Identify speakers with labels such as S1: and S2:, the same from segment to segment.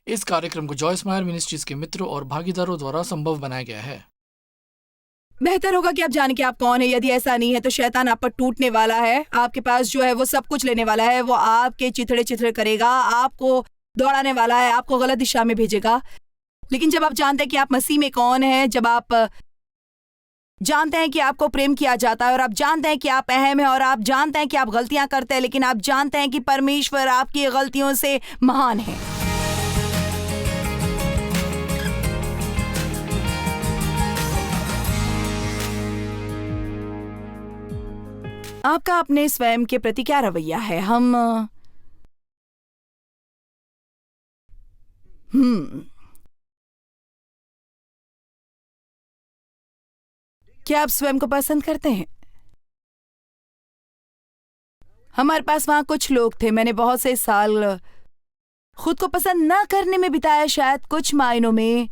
S1: इस कार्यक्रम को जॉयस मायर मिनिस्ट्रीज के मित्रों और भागीदारों द्वारा संभव बनाया गया है।
S2: बेहतर होगा कि आप जाने कि आप कौन है। यदि ऐसा नहीं है तो शैतान आप पर टूटने वाला है, आपके पास जो है वो सब कुछ लेने वाला है, वो आपके चिथड़े चिथड़े करेगा, आपको दौड़ाने वाला है, आपको गलत दिशा में भेजेगा। लेकिन जब आप जानते हैं कि आप मसीह में कौन है, जब आप जानते हैं कि आपको प्रेम किया जाता है और आप जानते हैं कि आप अहम हैं और आप जानते हैं कि आप गलतियां करते हैं, लेकिन आप जानते हैं कि परमेश्वर आपकी गलतियों से महान है। आपका अपने स्वयं के प्रति क्या रवैया है? क्या आप स्वयं को पसंद करते हैं? हमारे पास वहां कुछ लोग थे, मैंने बहुत से साल खुद को पसंद न करने में बिताया, शायद कुछ मायनों में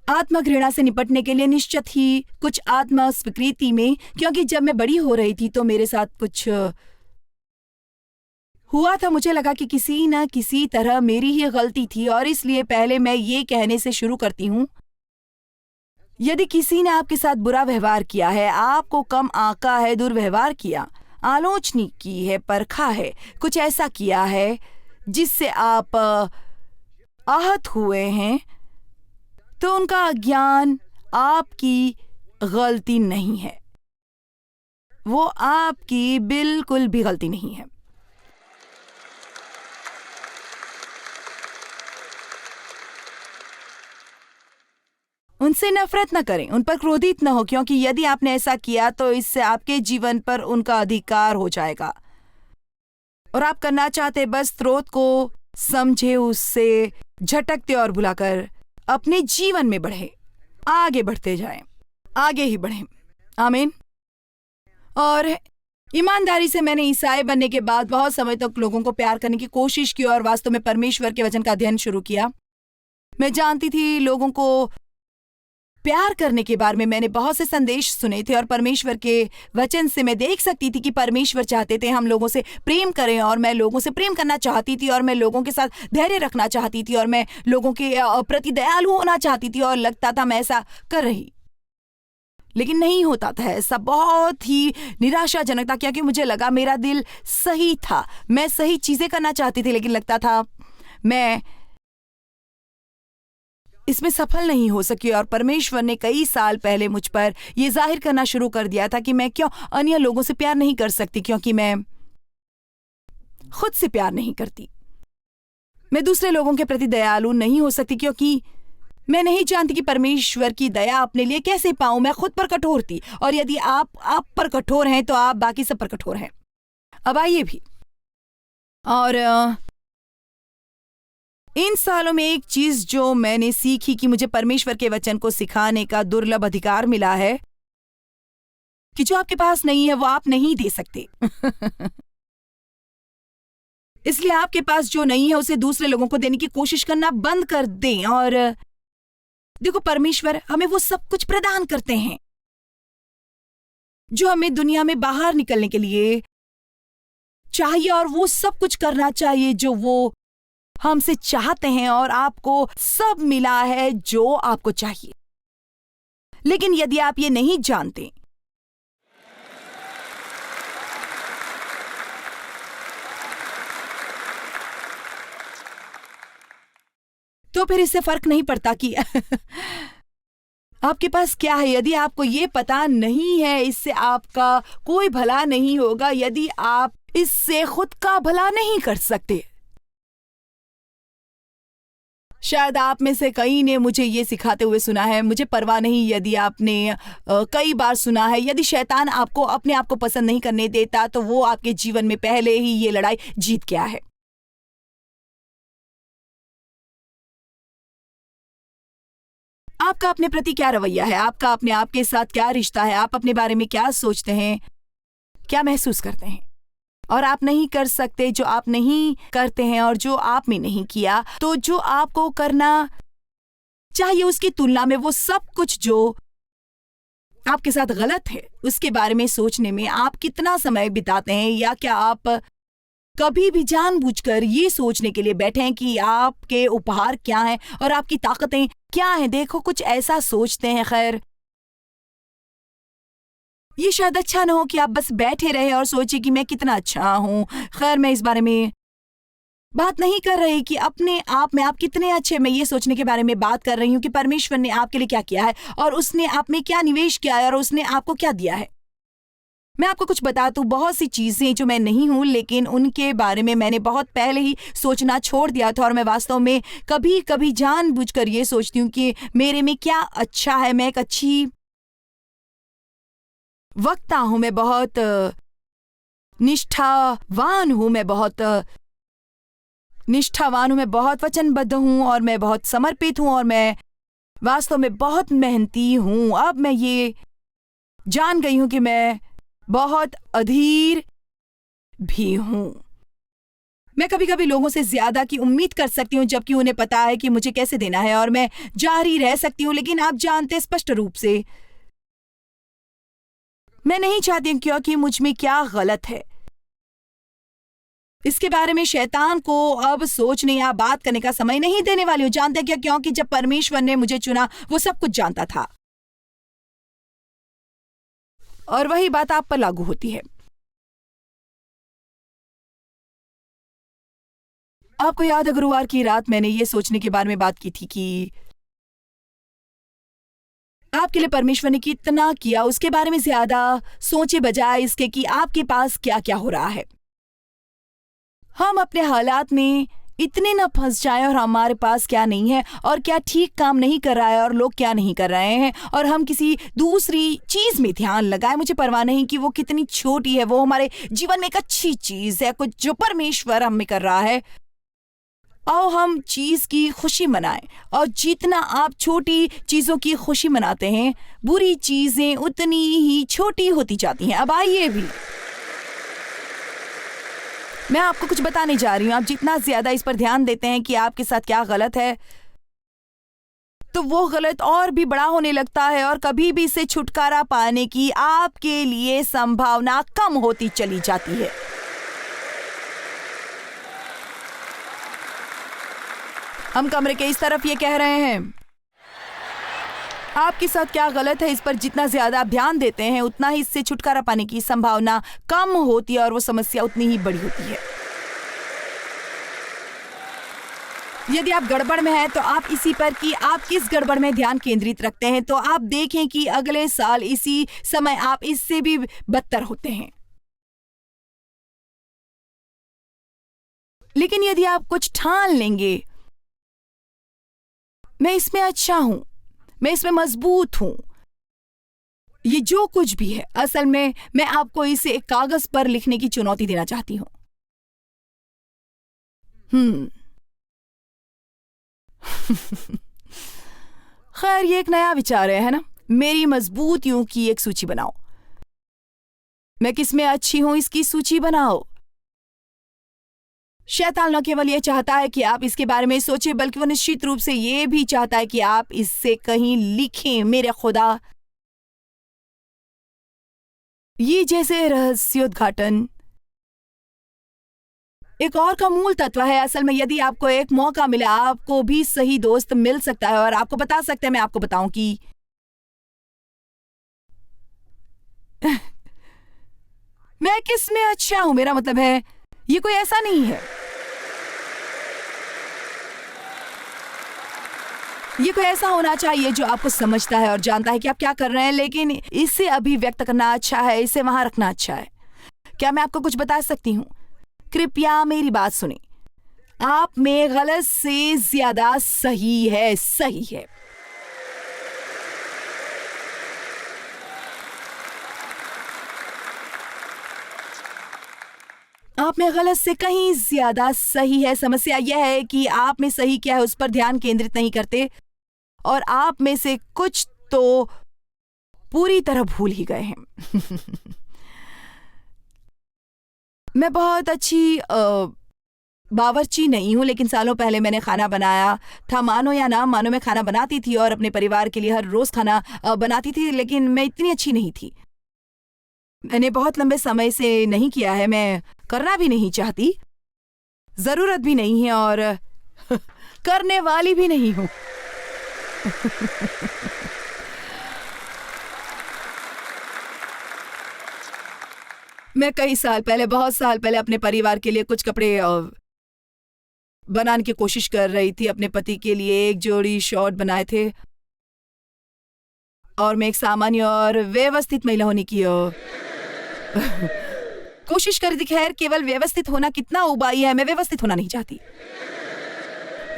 S2: आत्मघृणा से निपटने के लिए, निश्चित ही कुछ आत्म स्वीकृति में, क्योंकि जब मैं बड़ी हो रही थी तो मेरे साथ कुछ हुआ था। मुझे लगा कि किसी न किसी तरह मेरी ही गलती थी और इसलिए पहले मैं ये कहने से शुरू करती हूँ, यदि किसी ने आपके साथ बुरा व्यवहार किया है, आपको कम आंका है, दुर्व्यवहार किया, आलोचना की है, परखा है, कुछ ऐसा किया है जिससे आप आहत हुए हैं, तो उनका अज्ञान आपकी गलती नहीं है। वो आपकी बिल्कुल भी गलती नहीं है। उनसे नफरत न करें, उन पर क्रोधित न हो, क्योंकि यदि आपने ऐसा किया तो इससे आपके जीवन पर उनका अधिकार हो जाएगा। और आप करना चाहते बस स्रोत को समझे, उससे झटकते और भुलाकर अपने जीवन में बढ़े, आगे बढ़ते जाएं, आगे ही बढ़ें। आमीन। और ईमानदारी से मैंने ईसाई बनने के बाद बहुत समय तक लोगों को प्यार करने की कोशिश की और वास्तव में परमेश्वर के वचन का अध्ययन शुरू किया। मैं जानती थी लोगों को प्यार करने के बारे में, मैंने बहुत से संदेश सुने थे और परमेश्वर के वचन से मैं देख सकती थी कि परमेश्वर चाहते थे हम लोगों से प्रेम करें, और मैं लोगों से प्रेम करना चाहती थी और मैं लोगों के साथ धैर्य रखना चाहती थी और मैं लोगों के प्रति दयालु होना चाहती थी और लगता था मैं ऐसा कर रही, लेकिन नहीं होता था ऐसा। बहुत ही निराशाजनक था, क्योंकि मुझे लगा मेरा दिल सही था, मैं सही चीजें करना चाहती थी, लेकिन लगता था मैं इसमें सफल नहीं हो सकी। और परमेश्वर ने कई साल पहले मुझ पर यह जाहिर करना शुरू कर दिया था कि मैं क्यों अन्य लोगों से प्यार नहीं कर सकती, क्योंकि मैं खुद से प्यार नहीं करती। मैं दूसरे लोगों के प्रति दयालु नहीं हो सकती, क्योंकि मैं नहीं जानती कि परमेश्वर की दया अपने लिए कैसे पाऊं। मैं खुद पर कठोर थी, और यदि आप पर कठोर हैं तो आप बाकी सब पर कठोर हैं। अब आइए भी, और इन सालों में एक चीज जो मैंने सीखी कि मुझे परमेश्वर के वचन को सिखाने का दुर्लभ अधिकार मिला है कि जो आपके पास नहीं है वो आप नहीं दे सकते। इसलिए आपके पास जो नहीं है उसे दूसरे लोगों को देने की कोशिश करना बंद कर दें। और देखो, परमेश्वर हमें वो सब कुछ प्रदान करते हैं जो हमें दुनिया में बाहर निकलने के लिए चाहिए, और वो सब कुछ करना चाहिए जो वो हमसे चाहते हैं, और आपको सब मिला है जो आपको चाहिए। लेकिन यदि आप ये नहीं जानते तो फिर इससे फर्क नहीं पड़ता कि आपके पास क्या है। यदि आपको ये पता नहीं है, इससे आपका कोई भला नहीं होगा, यदि आप इससे खुद का भला नहीं कर सकते। शायद आप में से कई ने मुझे ये सिखाते हुए सुना है, मुझे परवाह नहीं यदि आपने कई बार सुना है, यदि शैतान आपको अपने आप को पसंद नहीं करने देता तो वो आपके जीवन में पहले ही ये लड़ाई जीत गया है। आपका अपने प्रति क्या रवैया है? आपका अपने आप के साथ क्या रिश्ता है? आप अपने बारे में क्या सोचते हैं, क्या महसूस करते हैं? और आप नहीं कर सकते जो आप नहीं करते हैं, और जो आप में नहीं किया तो जो आपको करना चाहिए उसकी तुलना में वो सब कुछ जो आपके साथ गलत है उसके बारे में सोचने में आप कितना समय बिताते हैं? या क्या आप कभी भी जानबूझकर ये सोचने के लिए बैठें कि आपके उपहार क्या हैं और आपकी ताकतें क्या हैं। देखो, कुछ ऐसा सोचते हैं। खैर, ये शायद अच्छा ना हो कि आप बस बैठे रहे और सोचिए कि मैं कितना अच्छा हूं। खैर, मैं इस बारे में बात नहीं कर रही कि अपने आप में आप कितने अच्छे। मैं ये सोचने के बारे में बात कर रही हूँ कि परमेश्वर ने आपके लिए क्या किया है और उसने आप में क्या निवेश किया है और उसने आपको क्या दिया है। मैं आपको कुछ बता दूं, बहुत सी चीजें जो मैं नहीं हूं, लेकिन उनके बारे में मैंने बहुत पहले ही सोचना छोड़ दिया था और मैं वास्तव में कभी कभी जानबूझकर ये सोचती हूँ कि मेरे में क्या अच्छा है। मैं एक अच्छी वक्ता हूं, मैं बहुत निष्ठावान हूं, मैं बहुत वचनबद्ध हूं और मैं बहुत समर्पित हूं और मैं वास्तव में बहुत मेहनती हूं। अब मैं ये जान गई हूं कि मैं बहुत अधीर भी हूं। मैं कभी कभी लोगों से ज्यादा की उम्मीद कर सकती हूँ, जबकि उन्हें पता है कि मुझे कैसे देना है और मैं जारी रह सकती हूँ। लेकिन आप जानते स्पष्ट रूप से मैं नहीं चाहती हूँ, क्योंकि मुझ में क्या गलत है इसके बारे में शैतान को अब सोचने या बात करने का समय नहीं देने वाली हूँ। जानते क्या? क्योंकि जब परमेश्वर ने मुझे चुना वो सब कुछ जानता था और वही बात आप पर लागू होती है। आपको याद है गुरुवार की रात मैंने ये सोचने के बारे में बात की थी कि आपके लिए परमेश्वर ने कितना किया, उसके बारे में ज्यादा सोचे बजाय इसके कि आपके पास क्या क्या हो रहा है। हम अपने हालात में इतने न फंस जाएं और हमारे पास क्या नहीं है और क्या ठीक काम नहीं कर रहा है और लोग क्या नहीं कर रहे हैं और हम किसी दूसरी चीज में ध्यान लगाएं। मुझे परवाह नहीं कि वो कितनी छोटी है, वो हमारे जीवन में एक अच्छी चीज है, कुछ जो परमेश्वर हम में कर रहा है। आओ हम चीज की खुशी मनाएं, और जितना आप छोटी चीजों की खुशी मनाते हैं, बुरी चीजें उतनी ही छोटी होती जाती हैं। अब आइए भी मैं आपको कुछ बताने जा रही हूं। आप जितना ज्यादा इस पर ध्यान देते हैं कि आपके साथ क्या गलत है, तो वो गलत और भी बड़ा होने लगता है और कभी भी इससे छुटकारा पाने की आपके लिए संभावना कम होती चली जाती है। हम कमरे के इस तरफ ये कह रहे हैं, आपके साथ क्या गलत है, इस पर जितना ज्यादा आप ध्यान देते हैं उतना ही इससे छुटकारा पाने की संभावना कम होती है और वो समस्या उतनी ही बड़ी होती है। यदि आप गड़बड़ में हैं तो आप इसी पर कि आप किस गड़बड़ में ध्यान केंद्रित रखते हैं, तो आप देखें कि अगले साल इसी समय आप इससे भी बदतर होते हैं। लेकिन यदि आप कुछ ठान लेंगे, मैं इसमें अच्छा हूं, मैं इसमें मजबूत हूं, ये जो कुछ भी है, असल में मैं आपको इसे एक कागज पर लिखने की चुनौती देना चाहती हूं। खैर, ये एक नया विचार है ना? मेरी मजबूतियों की एक सूची बनाओ। मैं किसमें अच्छी हूं इसकी सूची बनाओ। शैतान न केवल ये चाहता है कि आप इसके बारे में सोचें, बल्कि वो निश्चित रूप से ये भी चाहता है कि आप इससे कहीं लिखें। मेरे खुदा, ये जैसे रहस्योद्घाटन एक और का मूल तत्व है। असल में यदि आपको एक मौका मिला, आपको भी सही दोस्त मिल सकता है और आपको बता सकते हैं, मैं आपको बताऊं कि मैं किस में अच्छा हूं। मेरा मतलब है, ये कोई ऐसा नहीं है, ये कोई ऐसा होना चाहिए जो आपको समझता है और जानता है कि आप क्या कर रहे हैं, लेकिन इसे अभिव्यक्त करना अच्छा है, इसे वहां रखना अच्छा है। क्या मैं आपको कुछ बता सकती हूं? कृपया मेरी बात सुने। आप में गलत से ज्यादा सही है, सही है। आप में गलत से कहीं ज्यादा सही है। समस्या यह है कि आप में सही क्या है उस पर ध्यान केंद्रित नहीं करते और आप में से कुछ तो पूरी तरह भूल ही गए हैं। मैं बहुत अच्छी बावर्ची नहीं हूं, लेकिन सालों पहले मैंने खाना बनाया था। मानो या ना मानो, मैं खाना बनाती थी और अपने परिवार के लिए हर रोज खाना बनाती थी, लेकिन मैं इतनी अच्छी नहीं थी। मैंने बहुत लंबे समय से नहीं किया है, मैं करना भी नहीं चाहती। जरूरत भी नहीं है और करने वाली भी नहीं हूं। मैं कई साल पहले, बहुत साल पहले अपने परिवार के लिए कुछ कपड़े बनाने की कोशिश कर रही थी। अपने पति के लिए एक जोड़ी शॉर्ट बनाए थे और मैं एक सामान्य और व्यवस्थित महिला होने की कोशिश कर रही थी। खैर, केवल व्यवस्थित होना कितना उबाई है, मैं व्यवस्थित होना नहीं चाहती।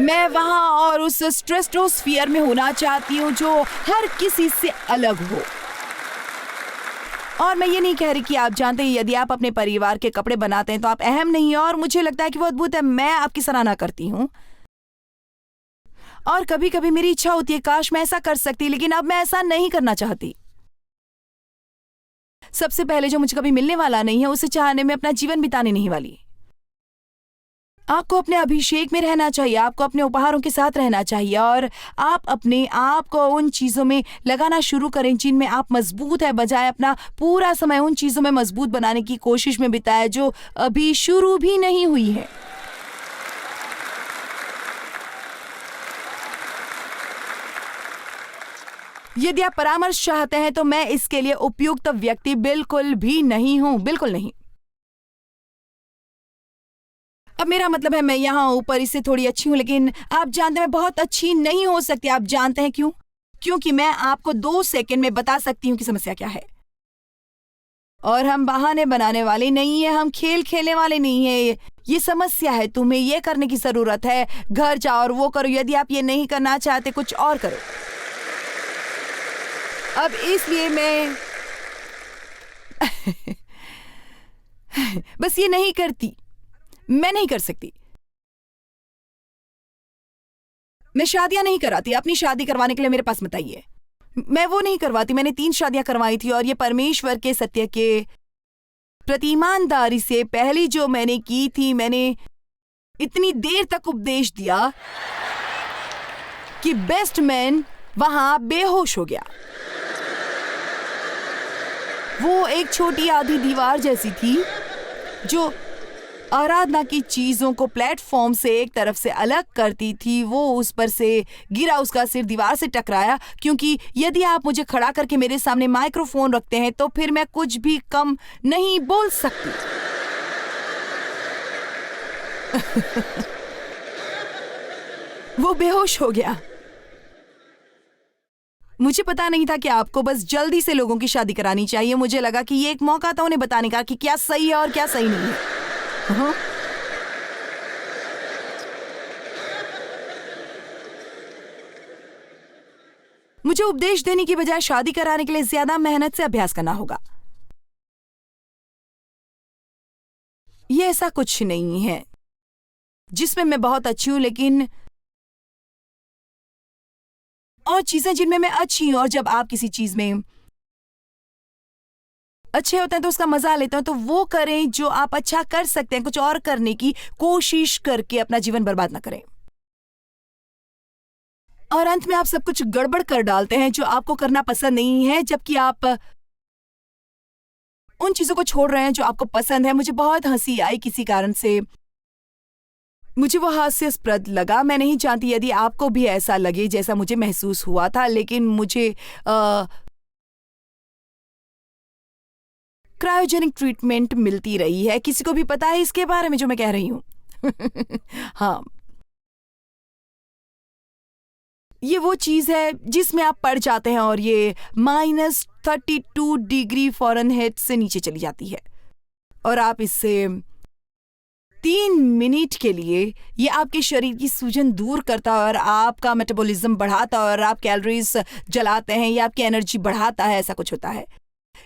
S2: मैं वहां और उस स्ट्रेटोस्फीयर में होना चाहती हूँ जो हर किसी से अलग हो। और मैं ये नहीं कह रही कि आप जानते हैं यदि आप अपने परिवार के कपड़े बनाते हैं तो आप अहम नहीं है, और मुझे लगता है कि वो अद्भुत है। मैं आपकी सराहना करती हूँ और कभी कभी मेरी इच्छा होती है काश मैं ऐसा कर सकती, लेकिन अब मैं ऐसा नहीं करना चाहती। सबसे पहले जो मुझे कभी मिलने वाला नहीं है उसे चाहने में अपना जीवन बिताने नहीं वाली। आपको अपने अभिषेक में रहना चाहिए, आपको अपने उपहारों के साथ रहना चाहिए और आप अपने आप को उन चीजों में लगाना शुरू करें जिनमें आप मजबूत है, बजाय अपना पूरा समय उन चीजों में मजबूत बनाने की कोशिश में बिताए जो अभी शुरू भी नहीं हुई है। यदि आप परामर्श चाहते हैं तो मैं इसके लिए उपयुक्त व्यक्ति बिल्कुल भी नहीं हूं, बिल्कुल नहीं। अब मेरा मतलब है मैं यहाँ ऊपर इससे थोड़ी अच्छी हूं, लेकिन आप जानते हैं मैं बहुत अच्छी नहीं हो सकती। आप जानते हैं क्यों? क्योंकि मैं आपको 2 सेकंड में बता सकती हूँ कि समस्या क्या है। और हम बहाने बनाने वाले नहीं है, हम खेल खेलने वाले नहीं है। ये समस्या है, तुम्हें ये करने की जरूरत है, घर जाओ और वो करो। यदि आप ये नहीं करना चाहते कुछ और करो। अब इसलिए मैं बस ये नहीं करती, मैं नहीं कर सकती। मैं शादियां नहीं कराती, अपनी शादी करवाने के लिए मेरे पास मत आइए। मैं वो नहीं करवाती। मैंने 3 शादियां करवाई थी और ये परमेश्वर के सत्य के प्रति ईमानदारी से पहली जो मैंने की थी, मैंने इतनी देर तक उपदेश दिया कि बेस्ट मैन वहां बेहोश हो गया। वो एक छोटी आधी दीवार जैसी थी जो आराधना की चीजों को प्लेटफॉर्म से एक तरफ से अलग करती थी। वो उस पर से गिरा, उसका सिर दीवार से टकराया, क्योंकि यदि आप मुझे खड़ा करके मेरे सामने माइक्रोफोन रखते हैं तो फिर मैं कुछ भी कम नहीं बोल सकती। वो बेहोश हो गया। मुझे पता नहीं था कि आपको बस जल्दी से लोगों की शादी करानी चाहिए। मुझे लगा कि ये एक मौका था उन्हें बताने का कि क्या सही है और क्या सही नहीं है। हाँ? मुझे उपदेश देने की बजाय शादी कराने के लिए ज्यादा मेहनत से अभ्यास करना होगा। ये ऐसा कुछ नहीं है जिसमें मैं बहुत अच्छी हूं, लेकिन और चीजें जिनमें मैं अच्छी हूं। और जब आप किसी चीज में अच्छे होते हैं तो उसका मजा लेते हैं, तो वो करें जो आप अच्छा कर सकते हैं। कुछ और करने की कोशिश करके अपना जीवन बर्बाद ना करें। और अंत में आप सब कुछ गड़बड़ कर डालते हैं जो आपको करना पसंद नहीं है, जबकि आप उन चीजों को छोड़ रहे हैं जो आपको पसंद है। मुझे बहुत हंसी आई किसी कारण से, मुझे वो हास्यास्पद लगा। मैं नहीं जानती यदि आपको भी ऐसा लगे जैसा मुझे महसूस हुआ था, लेकिन मुझे क्रायोजेनिक ट्रीटमेंट मिलती रही है। किसी को भी पता है इसके बारे में जो मैं कह रही हूं? हाँ, ये वो चीज है जिसमें आप पड़ जाते हैं और ये -32 डिग्री फ़ारेनहाइट से नीचे चली जाती है और आप इससे 3 मिनट के लिए ये आपके शरीर की सूजन दूर करता है और आपका मेटाबॉलिज्म बढ़ाता है और आप कैलोरीज जलाते हैं या आपकी एनर्जी बढ़ाता है। ऐसा कुछ होता है।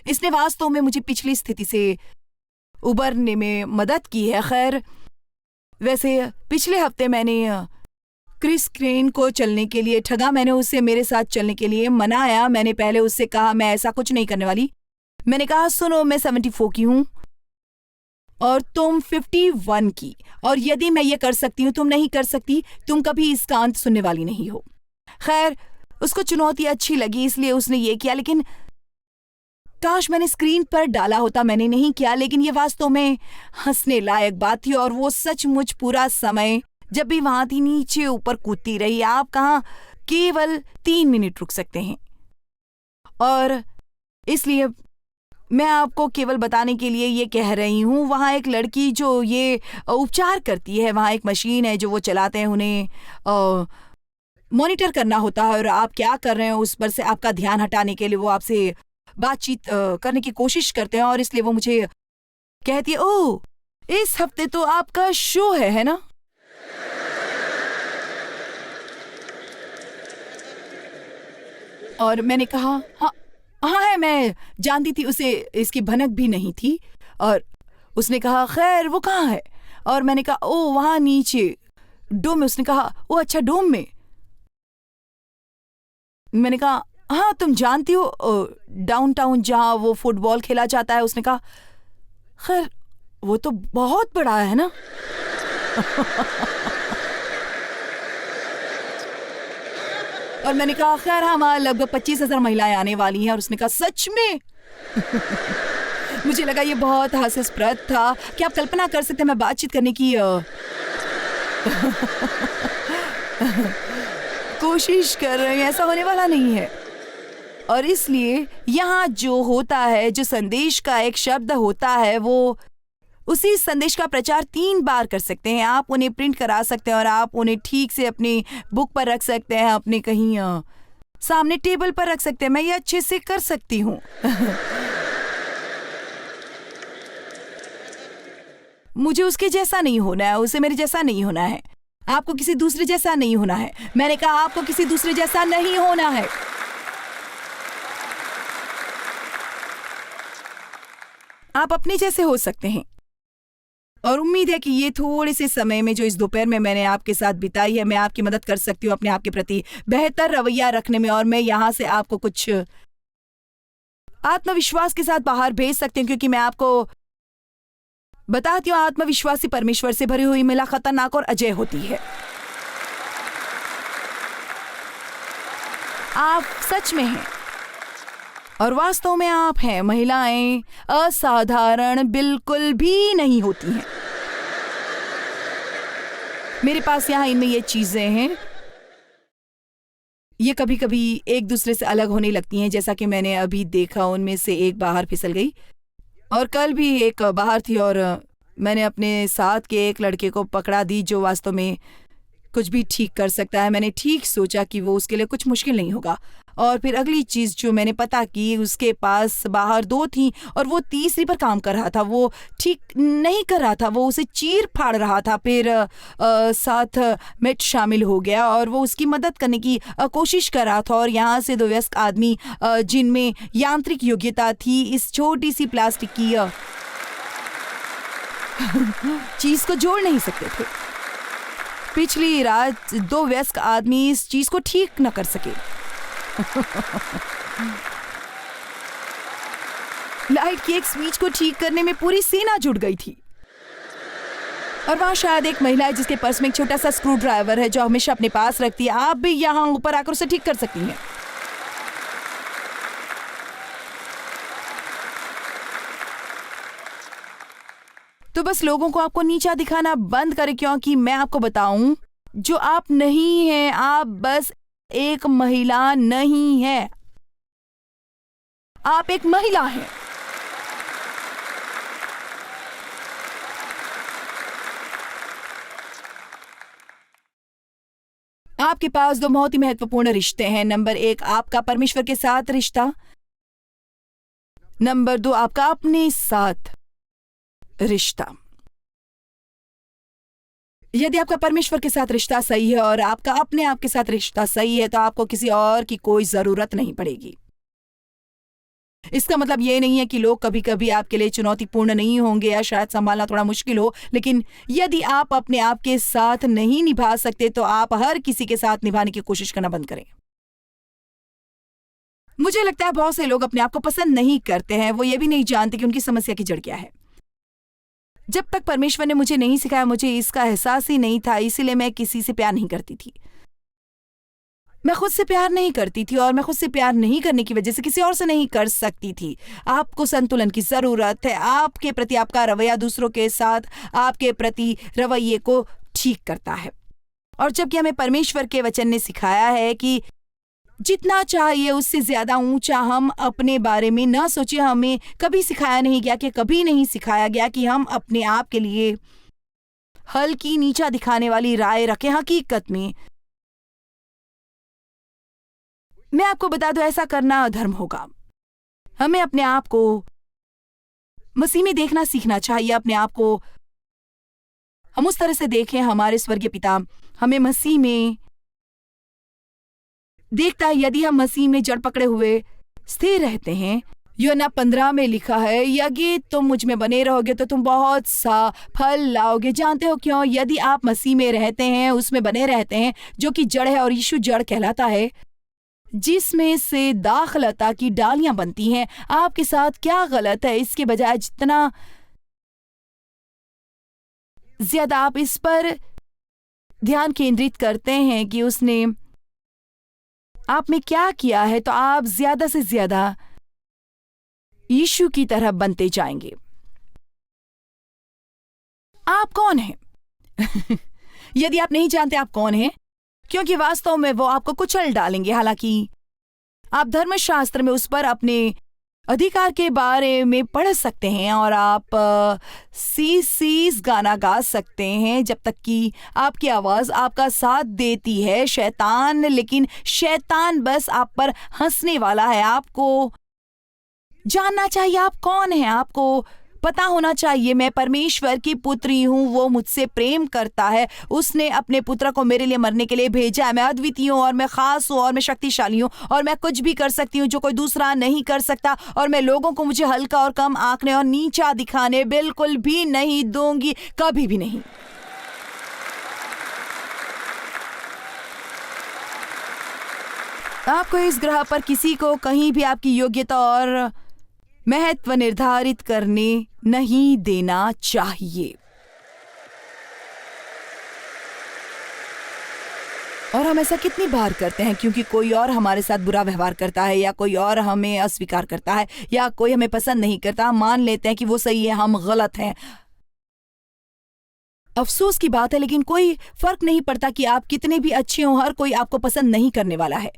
S2: इसने वास्तव में मुझे पिछली स्थिति से उबरने में मदद की है। खैर, वैसे पिछले हफ्ते मैंने क्रिस क्रेन को चलने के लिए ठगा। मैंने उसे मेरे साथ चलने के लिए मनाया। मैंने पहले उससे कहा मैं ऐसा कुछ नहीं करने वाली। मैंने कहा सुनो, मैं 74 की हूं और तुम 51 की, और यदि मैं ये कर सकती हूँ तुम नहीं कर सकती, तुम कभी इसका अंत सुनने वाली नहीं हो। खैर, उसको चुनौती अच्छी लगी इसलिए उसने ये किया, लेकिन काश मैंने स्क्रीन पर डाला होता, मैंने नहीं किया, लेकिन ये वास्तव में हंसने लायक बात थी। और वो सचमुच पूरा समय जब भी वहां थी नीचे ऊपर कूदती रही। आप कहाँ केवल 3 मिनट रुक सकते हैं। और इसलिए मैं आपको केवल बताने के लिए ये कह रही हूँ, वहाँ एक लड़की जो ये उपचार करती है, वहाँ एक मशीन है जो वो चलाते हैं, उन्हें मॉनिटर करना होता है और आप क्या कर रहे हैं उस पर से आपका ध्यान हटाने के लिए वो आपसे बातचीत करने की कोशिश करते हैं। और इसलिए वो मुझे कहती है, ओह इस हफ्ते तो आपका शो है ना? और मैंने कहा हाँ हाँ है, मैं जानती थी, उसे इसकी भनक भी नहीं थी। और उसने कहा खैर वो कहाँ है? और मैंने कहा ओ वहाँ नीचे डोम में। उसने कहा ओ अच्छा डोम में। मैंने कहा हाँ तुम जानती हो डाउनटाउन जहाँ वो फुटबॉल खेला जाता है। उसने कहा खैर वो तो बहुत बड़ा है ना। और मैंने कहा खैर हमारा लगभग 25,000 महिलाएं आने वाली हैं। और उसने कहा सच में? मुझे लगा ये बहुत हास्यास्पद था कि आप कल्पना कर सकते हैं मैं बातचीत करने की कोशिश कर रही हूँ, ऐसा होने वाला नहीं है। और इसलिए यहाँ जो होता है, जो संदेश का एक शब्द होता है, वो उसी संदेश का प्रचार 3 बार कर सकते हैं। आप उन्हें प्रिंट करा सकते हैं और आप उन्हें ठीक से अपनी बुक पर रख सकते हैं, अपने कहीं सामने टेबल पर रख सकते हैं। मैं ये अच्छे से कर सकती हूँ। मुझे उसके जैसा नहीं होना है, उसे मेरे जैसा नहीं होना है, आपको किसी दूसरे जैसा नहीं होना है। मैंने कहा आपको किसी दूसरे जैसा नहीं होना है। आप अपने जैसे हो सकते हैं। और उम्मीद है कि ये थोड़े से समय में जो इस दोपहर में मैंने आपके साथ बिताई है, मैं आपकी मदद कर सकती हूँ अपने आप के प्रति बेहतर रवैया रखने में। और मैं यहाँ से आपको कुछ आत्मविश्वास के साथ बाहर भेज सकती हूँ, क्योंकि मैं आपको बताती हूँ आत्मविश्वासी परमेश्वर से भरी हुई महिला खतरनाक और अजय होती है। आप सच में हैं और वास्तव में आप हैं। महिलाएं असाधारण बिल्कुल भी नहीं होती हैं। मेरे पास यहाँ इनमें ये चीजें हैं, ये कभी कभी एक दूसरे से अलग होने लगती हैं, जैसा कि मैंने अभी देखा उनमें से एक बाहर फिसल गई। और कल भी एक बाहर थी और मैंने अपने साथ के एक लड़के को पकड़ा दी जो वास्तव में कुछ भी ठीक कर सकता है। मैंने ठीक सोचा कि वो उसके लिए कुछ मुश्किल नहीं होगा। और फिर अगली चीज जो मैंने पता की, उसके पास बाहर 2 थी और वो तीसरी पर काम कर रहा था। वो ठीक नहीं कर रहा था, वो उसे चीर फाड़ रहा था। फिर साथ मेट शामिल हो गया और वो उसकी मदद करने की कोशिश कर रहा था। और यहाँ से 2 वयस्क आदमी जिनमें यांत्रिक योग्यता थी, इस छोटी सी प्लास्टिक की चीज को जोड़ नहीं सकते थे। पिछली रात 2 वयस्क आदमी इस चीज को ठीक न कर सके। लाइट की एक स्विच को ठीक करने में पूरी सेना जुट गई थी। और वहां शायद एक महिला है जिसके पर्स में एक छोटा सा स्क्रू ड्राइवर है जो हमेशा अपने पास रखती है। आप भी यहाँ ऊपर आकर उसे ठीक कर सकती हैं। तो बस लोगों को आपको नीचा दिखाना बंद करें, क्योंकि मैं आपको बताऊं जो आप नहीं हैं, आप बस एक महिला नहीं है, आप एक महिला हैं। आपके पास 2 बहुत ही महत्वपूर्ण रिश्ते हैं। नंबर 1 आपका परमेश्वर के साथ रिश्ता, नंबर 2 आपका अपने साथ रिश्ता। यदि आपका परमेश्वर के साथ रिश्ता सही है और आपका अपने आप के साथ रिश्ता सही है, तो आपको किसी और की कोई जरूरत नहीं पड़ेगी। इसका मतलब ये नहीं है कि लोग कभी कभी आपके लिए चुनौतीपूर्ण नहीं होंगे या शायद संभालना थोड़ा मुश्किल हो, लेकिन यदि आप अपने आप के साथ नहीं निभा सकते तो आप हर किसी के साथ निभाने की कोशिश करना बंद करें। मुझे लगता है बहुत से लोग अपने आप को पसंद नहीं करते हैं, वो ये भी नहीं जानते कि उनकी समस्या की जड़ क्या है। जब तक परमेश्वर ने मुझे नहीं सिखाया, मुझे इसका एहसास ही नहीं था, इसीलिए मैं किसी से प्यार नहीं करती थी। मैं खुद से प्यार नहीं करती थी और मैं खुद से प्यार नहीं करने की वजह से किसी और से नहीं कर सकती थी। आपको संतुलन की जरूरत है। आपके प्रति आपका रवैया दूसरों के साथ आपके प्रति रवैये को ठीक करता है। और जबकि हमें परमेश्वर के वचन ने सिखाया है कि जितना चाहिए उससे ज्यादा ऊंचा हम अपने बारे में ना सोचिए। हमें कभी सिखाया नहीं गया कि कभी नहीं सिखाया गया कि हम अपने आप के लिए हल्की नीचा दिखाने वाली राय रखें। हकीकत में मैं आपको बता दूं, ऐसा करना अधर्म होगा। हमें अपने आप को मसीह में देखना सीखना चाहिए। अपने आप को हम उस तरह से देखें, हमारे स्वर्गीय पिता हमें मसीह में देखता है। यदि हम मसीह में जड़ पकड़े हुए स्थिर रहते हैं, यूहन्ना 15 में लिखा है, यदि तुम मुझ में बने रहोगे तो तुम बहुत सा फल लाओगे। जानते हो क्यों? यदि आप मसीह में रहते हैं, उसमें बने रहते हैं, जो कि जड़ है, और यीशु जड़ कहलाता है, जिसमें से दाखलता की डालियां बनती हैं। आपके साथ क्या गलत है? इसके बजाय जितना ज्यादा आप इस पर ध्यान केंद्रित करते हैं कि उसने आप में क्या किया है, तो आप ज्यादा से ज्यादा यीशु की तरह बनते जाएंगे। आप कौन हैं? यदि आप नहीं जानते आप कौन हैं, क्योंकि वास्तव में वो आपको कुचल डालेंगे। हालांकि आप धर्मशास्त्र में उस पर अपने अधिकार के बारे में पढ़ सकते हैं और आप सीस गाना गा सकते हैं जब तक कि आपकी आवाज आपका साथ देती है। लेकिन शैतान बस आप पर हंसने वाला है। आपको जानना चाहिए आप कौन हैं। आपको पता होना चाहिए, मैं परमेश्वर की पुत्री हूँ। वो मुझसे प्रेम करता है। उसने अपने पुत्र को मेरे लिए मरने के लिए भेजा है। मैं अद्वितीय हूँ और मैं खास हूँ और मैं शक्तिशाली हूँ और मैं कुछ भी कर सकती हूँ जो कोई दूसरा नहीं कर सकता। और मैं लोगों को मुझे हल्का और कम आंकने और नीचा दिखाने बिल्कुल भी नहीं दूंगी, कभी भी नहीं। आपको इस ग्रह पर किसी को कहीं भी आपकी योग्यता और महत्व निर्धारित करने नहीं देना चाहिए। और हम ऐसा कितनी बार करते हैं क्योंकि कोई और हमारे साथ बुरा व्यवहार करता है या कोई और हमें अस्वीकार करता है या कोई हमें पसंद नहीं करता। हम मान लेते हैं कि वो सही है, हम गलत हैं। अफसोस की बात है, लेकिन कोई फर्क नहीं पड़ता कि आप कितने भी अच्छे हो, हर कोई आपको पसंद नहीं करने वाला है।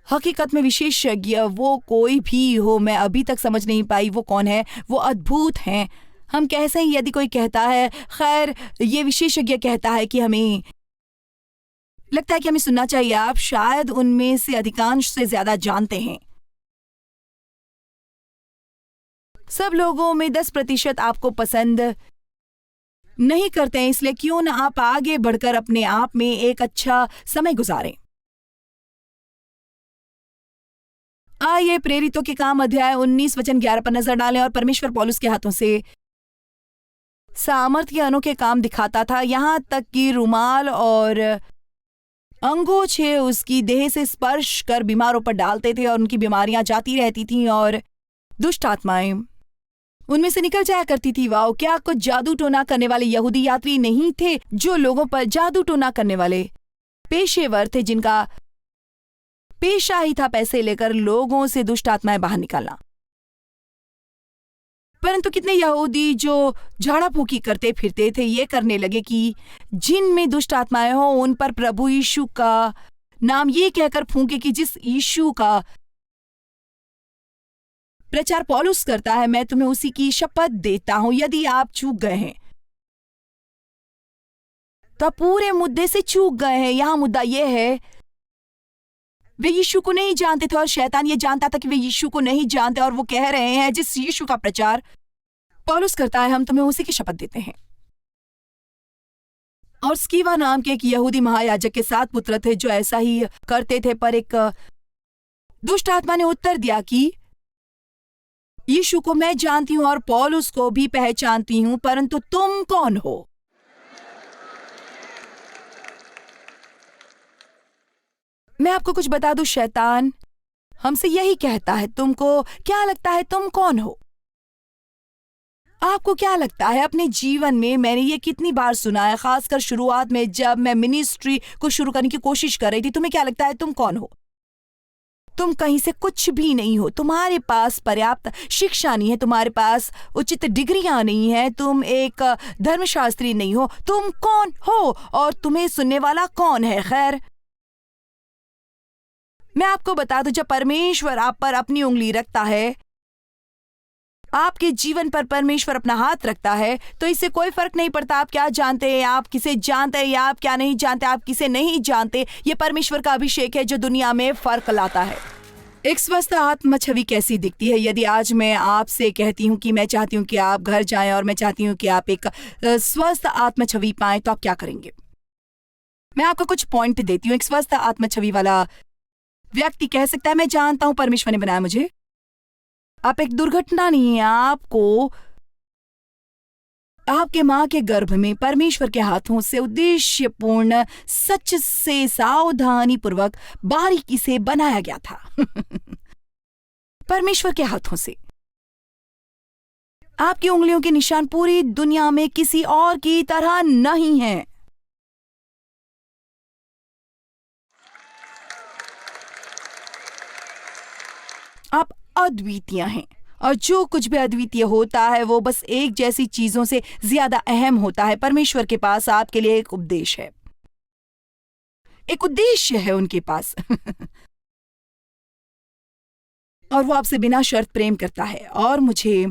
S2: हकीकत में विशेषज्ञ वो कोई भी हो, मैं अभी तक समझ नहीं पाई वो कौन है। वो अद्भुत हैं। हम कैसे ही यदि कोई कहता है, खैर ये विशेषज्ञ कहता है कि हमें लगता है कि हमें सुनना चाहिए। आप शायद उनमें से अधिकांश से ज्यादा जानते हैं। सब लोगों में 10% आपको पसंद नहीं करते हैं, इसलिए क्यों ना आप आगे बढ़कर अपने आप में एक अच्छा समय गुजारें। आइए प्रेरितों के काम अध्याय 19 वचन 11 पर नजर डालें। और परमेश्वर पौलुस के हाथों से सामर्थ्य के अनोखे काम दिखाता था, यहां तक कि रुमाल और अंगोछे उसकी देह से स्पर्श कर बीमारों पर डालते थे और उनकी बीमारियां जाती रहती थीं और दुष्ट आत्माएं उनमें से निकल जाया करती थी। वाओ, क्या कुछ जादू टोना करने वाले यहूदी यात्री नहीं थे जो लोगों पर जादू टोना करने वाले पेशेवर थे, जिनका पेशा ही था पैसे लेकर लोगों से दुष्ट आत्माएं बाहर निकालना। परंतु कितने यहूदी जो झाड़ा फूकी करते फिरते थे ये करने लगे कि जिनमें दुष्ट आत्माएं हो उन पर प्रभु यीशु का नाम ये कहकर फूंके कि जिस यीशु का प्रचार पौलुस करता है, मैं तुम्हें उसी की शपथ देता हूं। यदि आप चूक गए हैं तो आप पूरे मुद्दे से चूक गए हैं। यहां मुद्दा यह है, वे यीशु को नहीं जानते थे और शैतान ये जानता था कि वे यीशु को नहीं जानते और वो कह रहे हैं जिस यीशु का प्रचार पौलुस करता है, हम तुम्हें उसी की शपथ देते हैं। और स्कीवा नाम के एक यहूदी महायाजक के 7 पुत्र थे जो ऐसा ही करते थे, पर एक दुष्ट आत्मा ने उत्तर दिया कि यीशु को मैं जानती हूं और पौलुस को भी पहचानती हूं, परंतु तुम कौन हो? मैं आपको कुछ बता दूं, शैतान हमसे यही कहता है, तुमको क्या लगता है तुम कौन हो? आपको क्या लगता है अपने जीवन में, मैंने ये कितनी बार सुना है, खासकर शुरुआत में जब मैं मिनिस्ट्री को शुरू करने की कोशिश कर रही थी, तुम्हें क्या लगता है तुम कौन हो? तुम कहीं से कुछ भी नहीं हो, तुम्हारे पास पर्याप्त शिक्षा नहीं है, तुम्हारे पास उचित डिग्रियां नहीं है, तुम एक धर्मशास्त्री नहीं हो, तुम कौन हो और तुम्हें सुनने वाला कौन है? खैर, मैं आपको बता दूं, जब परमेश्वर आप पर अपनी उंगली रखता है, आपके जीवन पर परमेश्वर अपना हाथ रखता है, तो इससे कोई फर्क नहीं पड़ता आप क्या जानते हैं, आप किसे जानते हैं या आप क्या नहीं जानते, आप किसे नहीं जानते। ये परमेश्वर का अभिषेक है जो दुनिया में फर्क लाता है। एक स्वस्थ आत्म छवि कैसी दिखती है? यदि आज मैं आपसे कहती हूँ कि मैं चाहती हूँ कि आप घर जाएं और मैं चाहती हूँ कि आप एक स्वस्थ आत्म छवि पाएं, तो आप क्या करेंगे? मैं आपको कुछ पॉइंट देती हूँ। एक स्वस्थ आत्म छवि वाला व्यक्ति कह सकता है, मैं जानता हूँ परमेश्वर ने बनाया मुझे। आप एक दुर्घटना नहीं है, आपको आपके मां के गर्भ में परमेश्वर के हाथों से उद्देश्यपूर्ण, सच से, सावधानी पूर्वक, बारीकी से बनाया गया था। परमेश्वर के हाथों से। आपकी उंगलियों के निशान पूरी दुनिया में किसी और की तरह नहीं है। आप अद्वितीय हैं, और जो कुछ भी अद्वितीय होता है वो बस एक जैसी चीजों से ज्यादा अहम होता है। परमेश्वर के पास आपके लिए एक उपदेश है, एक उद्देश्य है उनके पास। और वो आपसे बिना शर्त प्रेम करता है। और मुझे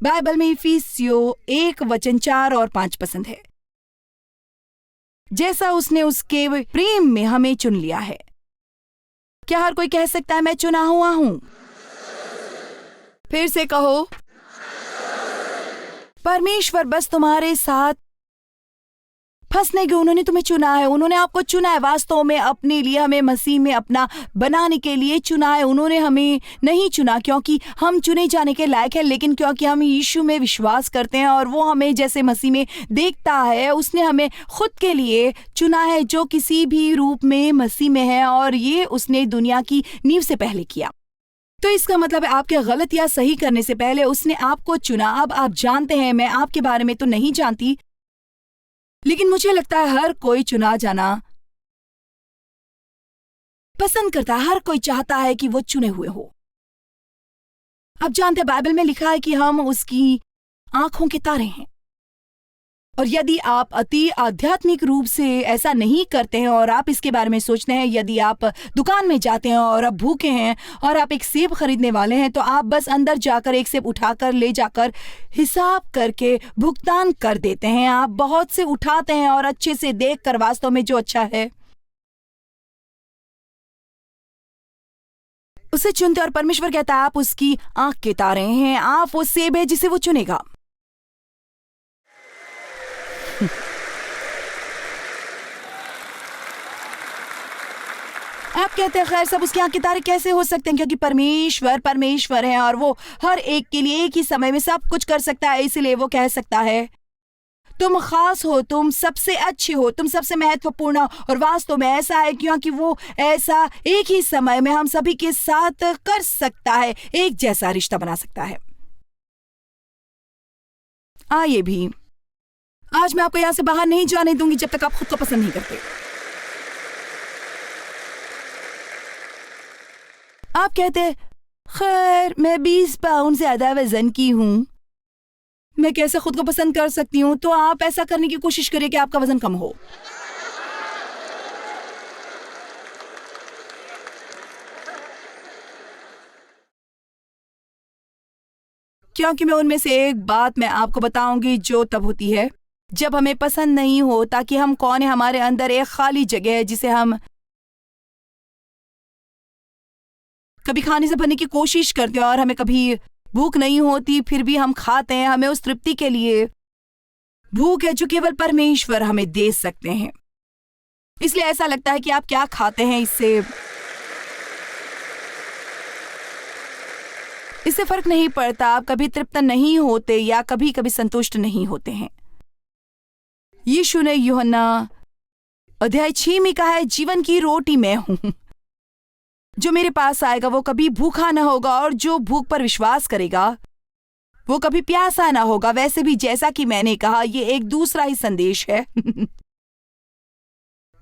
S2: बाइबल में इफिसियों 1:4 और 5 पसंद है। जैसा उसने उसके प्रेम में हमें चुन लिया है। क्या हर कोई कह सकता है मैं चुना हुआ हूं? फिर से कहो, परमेश्वर बस तुम्हारे साथ फंसने के, उन्होंने तुम्हें चुना है, उन्होंने आपको चुना है वास्तव में अपने लिए, हमें मसीह में अपना बनाने के लिए चुना है। उन्होंने हमें नहीं चुना क्योंकि हम चुने जाने के लायक हैं, लेकिन क्योंकि हम यीशु में विश्वास करते हैं और वो हमें जैसे मसीह में देखता है, उसने हमें खुद के लिए चुना है जो किसी भी रूप में मसीह में है, और ये उसने दुनिया की नींव से पहले किया। तो इसका मतलब है आपके गलत या सही करने से पहले उसने आपको चुना। अब आप जानते हैं, मैं आपके बारे में तो नहीं जानती, लेकिन मुझे लगता है हर कोई चुना जाना पसंद करता है। हर कोई चाहता है कि वो चुने हुए हो। आप जानते हैं बाइबल में लिखा है कि हम उसकी आंखों के तारे हैं। और यदि आप अति आध्यात्मिक रूप से ऐसा नहीं करते हैं और आप इसके बारे में सोचते हैं, यदि आप दुकान में जाते हैं और आप भूखे हैं और आप एक सेब खरीदने वाले हैं, तो आप बस अंदर जाकर एक सेब उठाकर ले जाकर हिसाब करके भुगतान कर देते हैं। आप बहुत से उठाते हैं और अच्छे से देखकर वास्तव में जो अच्छा है उसे चुनते, और परमेश्वर कहता है आप उसकी आंख के तारे हैं, आप वो सेब है जिसे वो चुनेगा। आप कहते हैं खैर सब उसकी आंख के तारे कैसे हो सकते हैं? क्योंकि परमेश्वर है और वो हर एक के लिए एक ही समय में सब कुछ कर सकता है। इसलिए वो कह सकता है तुम खास हो, तुम सबसे अच्छे हो, तुम सबसे महत्वपूर्ण हो। और वास्तव में ऐसा है क्योंकि वो ऐसा एक ही समय में हम सभी के साथ कर सकता है, एक जैसा रिश्ता बना सकता है। आइए भी, आज मैं आपको यहां से बाहर नहीं जाने दूंगी जब तक आप खुद को पसंद नहीं करते। आप कहते हैं खैर मैं 20 पाउंड ज्यादा वजन की हूं, मैं कैसे खुद को पसंद कर सकती हूं? तो आप ऐसा करने की कोशिश करिए कि आपका वजन कम हो। क्योंकि मैं उनमें से एक बात मैं आपको बताऊंगी जो तब होती है जब हमें पसंद नहीं होता कि हम कौन है। हमारे अंदर एक खाली जगह है जिसे हम कभी खाने से भरने की कोशिश करते हैं, और हमें कभी भूख नहीं होती फिर भी हम खाते हैं। हमें उस तृप्ति के लिए भूख है जो केवल परमेश्वर हमें दे सकते हैं। इसलिए ऐसा लगता है कि आप क्या खाते हैं इससे फर्क नहीं पड़ता। आप कभी तृप्त नहीं होते या कभी कभी संतुष्ट नहीं होते हैं। यीशु ने यूहन्ना अध्याय 6 में कहा है, जीवन की रोटी मैं हूं, जो मेरे पास आएगा वो कभी भूखा न होगा, और जो भूख पर विश्वास करेगा वो कभी प्यासा ना होगा। वैसे भी जैसा कि मैंने कहा, ये एक दूसरा ही संदेश है।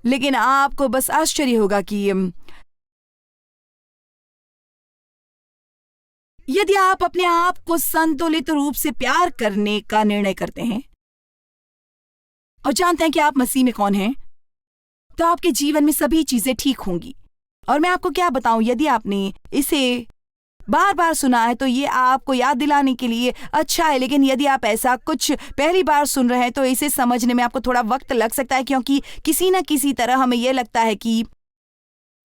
S2: लेकिन आपको बस आश्चर्य होगा कि यदि आप अपने आप को संतुलित रूप से प्यार करने का निर्णय करते हैं और जानते हैं कि आप मसीह में कौन हैं, तो आपके जीवन में सभी चीजें ठीक होंगी। और मैं आपको क्या बताऊं, यदि आपने इसे बार बार सुना है तो ये आपको याद दिलाने के लिए अच्छा है, लेकिन यदि आप ऐसा कुछ पहली बार सुन रहे हैं तो इसे समझने में आपको थोड़ा वक्त लग सकता है, क्योंकि किसी न किसी तरह हमें यह लगता है कि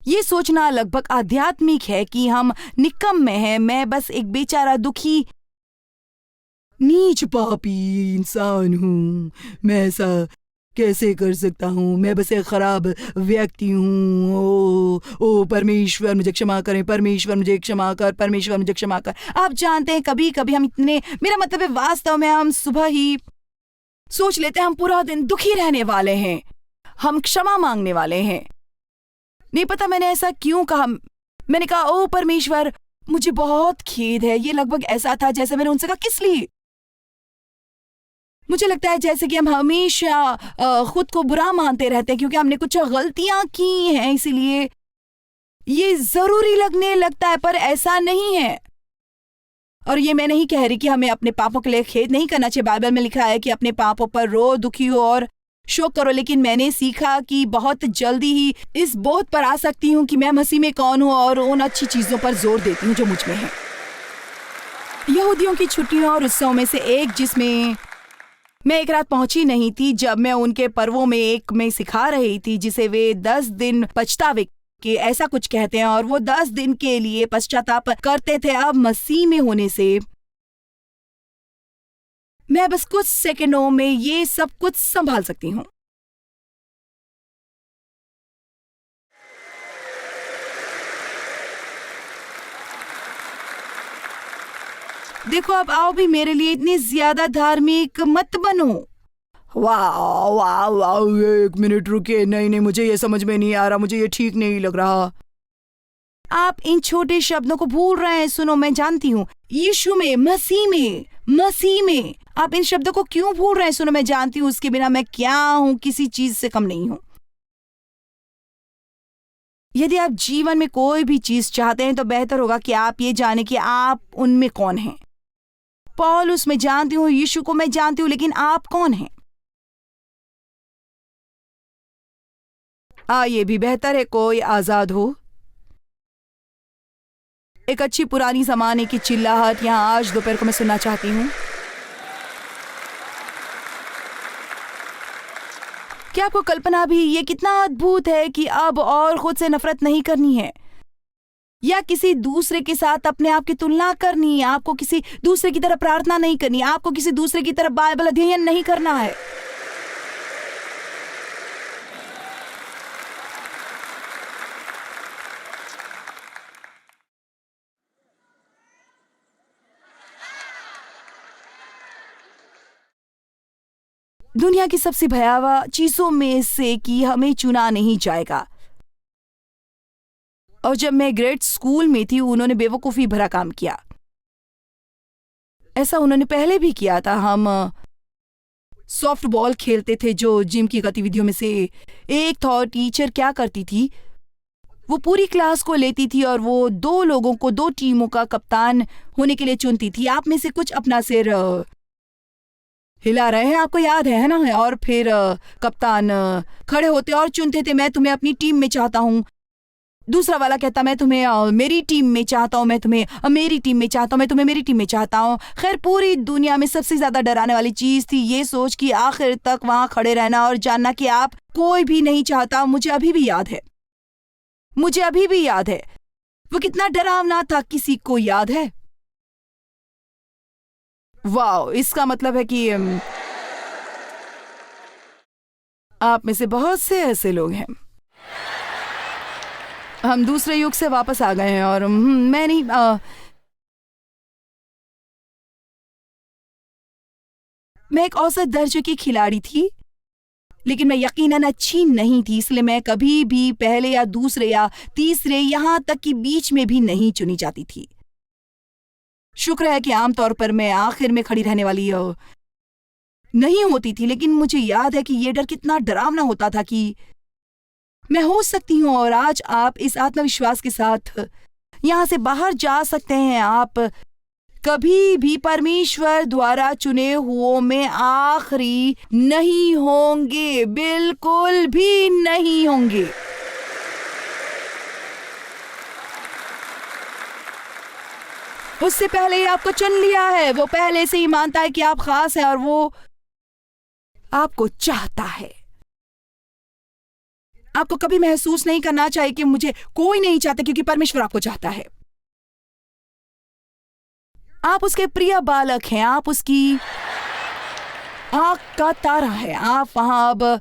S2: ये सोचना लगभग आध्यात्मिक है कि हम निकम्मे हैं। मैं बस एक बेचारा दुखी नीच पापी इंसान हूँ, मैं ऐसा कैसे कर सकता हूँ, मैं बस एक खराब व्यक्ति हूँ। ओ परमेश्वर मुझे क्षमा करें, परमेश्वर मुझे क्षमा कर, परमेश्वर मुझे क्षमा कर। आप जानते हैं कभी कभी हम इतने, मेरा मतलब है वास्तव में हम सुबह ही सोच लेते हैं हम पूरा दिन दुखी रहने वाले हैं, हम क्षमा मांगने वाले हैं। नहीं पता मैंने ऐसा क्यों कहा। मैंने कहा ओ परमेश्वर मुझे बहुत खेद है। ये लगभग ऐसा था जैसे मैंने उनसे कहा किस लिए। मुझे लगता है जैसे कि हम हमेशा खुद को बुरा मानते रहते हैं क्योंकि हमने कुछ गलतियां की हैं, इसीलिए ये जरूरी लगने लगता है, पर ऐसा नहीं है। और ये मैं नहीं कह रही कि हमें अपने पापों के लिए खेद नहीं करना चाहिए। बाइबल में लिखा है कि अपने पापों पर रो, दुखी हो और शोक करो। लेकिन मैंने सीखा कि बहुत जल्दी ही इस बोध पर आ सकती हूँ कि मैं मसीह में कौन हूँ और उन अच्छी चीजों पर जोर देती हूँ जो मुझ में है। यहूदियों की छुट्टियों और उत्सवों में से एक जिसमें मैं एक रात पहुंची नहीं थी, जब मैं उनके पर्वों में एक में सिखा रही थी जिसे वे 10 दिन पछतावे के ऐसा कुछ कहते हैं, और वो 10 दिन के लिए पश्चाताप करते थे। अब मसीह में होने से मैं बस कुछ सेकंडों में ये सब कुछ संभाल सकती हूँ। देखो अब आओ भी, मेरे लिए इतनी ज्यादा धार्मिक मत बनो। वाह वाह वाह, एक मिनट रुके, नहीं मुझे ये समझ में नहीं आ रहा, मुझे ये ठीक नहीं लग रहा। आप इन छोटे शब्दों को भूल रहे हैं। सुनो, मैं जानती हूँ यीशु में, मसीह में आप इन शब्दों को क्यों भूल रहे हैं। सुनो, मैं जानती हूँ उसके बिना मैं क्या हूँ, किसी चीज से कम नहीं हूँ। यदि आप जीवन में कोई भी चीज चाहते हैं तो बेहतर होगा कि आप ये जाने कि आप उनमें कौन हैं। पौलुस मैं जानती हूँ, यीशु को मैं जानती हूँ, लेकिन आप कौन हैं? ये भी बेहतर है कोई आजाद हो। एक अच्छी पुरानी जमाने की चिल्लाहट यहाँ आज दोपहर को मैं सुनना चाहती हूँ। क्या आपको कल्पना भी, ये कितना अद्भुत है कि अब और खुद से नफरत नहीं करनी है या किसी दूसरे के साथ अपने आप की तुलना करनी है। आपको किसी दूसरे की तरह प्रार्थना नहीं करनी, आपको किसी दूसरे की तरह बाइबल अध्ययन नहीं करना है। दुनिया की सबसे भयावह चीजों में से कि हमें चुना नहीं जाएगा। और जब मैं ग्रेड स्कूल में थी, उन्होंने बेवकूफ़ी भरा काम किया। ऐसा उन्होंने पहले भी किया था। हम सॉफ्ट बॉल खेलते थे, जो जिम की गतिविधियों में से एक था। और टीचर क्या करती थी, वो पूरी क्लास को लेती थी और वो 2 लोगों को 2 टीमों का कप्तान होने के लिए चुनती थी। आप में से कुछ अपना सिर हिला रहे हैं, आपको याद है ना? और फिर कप्तान खड़े होते और चुनते थे, मैं तुम्हें अपनी टीम में चाहता हूँ। दूसरा वाला कहता, मैं तुम्हें मेरी टीम में चाहता हूँ, मैं तुम्हें मेरी टीम में चाहता हूँ, मैं तुम्हें मेरी टीम में चाहता हूँ। खैर, पूरी दुनिया में सबसे ज्यादा डराने वाली चीज थी ये सोच कि आखिर तक वहां खड़े रहना और जानना कि आप कोई भी नहीं चाहता। मुझे अभी भी याद है वो कितना डरावना था। किसी को याद है? वाह, इसका मतलब है कि आप में से बहुत से ऐसे लोग हैं। हम दूसरे युग से वापस आ गए हैं और मैं नहीं मैं एक औसत दर्जे की खिलाड़ी थी, लेकिन मैं यकीनन अच्छी नहीं थी, इसलिए मैं कभी भी पहले या दूसरे या तीसरे, यहां तक कि बीच में भी नहीं चुनी जाती थी। शुक्र है कि आमतौर पर मैं आखिर में खड़ी रहने वाली नहीं होती थी, लेकिन मुझे याद है कि ये डर कितना डरावना होता था कि मैं हो सकती हूँ। और आज आप इस आत्मविश्वास के साथ यहाँ से बाहर जा सकते हैं। आप कभी भी परमेश्वर द्वारा चुने हुओं में आखिरी नहीं होंगे, बिल्कुल भी नहीं होंगे। उससे पहले ही आपको चुन लिया है। वो पहले से ही मानता है कि आप खास हैं और वो आपको चाहता है। आपको कभी महसूस नहीं करना चाहिए कि मुझे कोई नहीं चाहता, क्योंकि परमेश्वर आपको चाहता है। आप उसके प्रिय बालक हैं, आप उसकी आंख का तारा है। आप वहां अब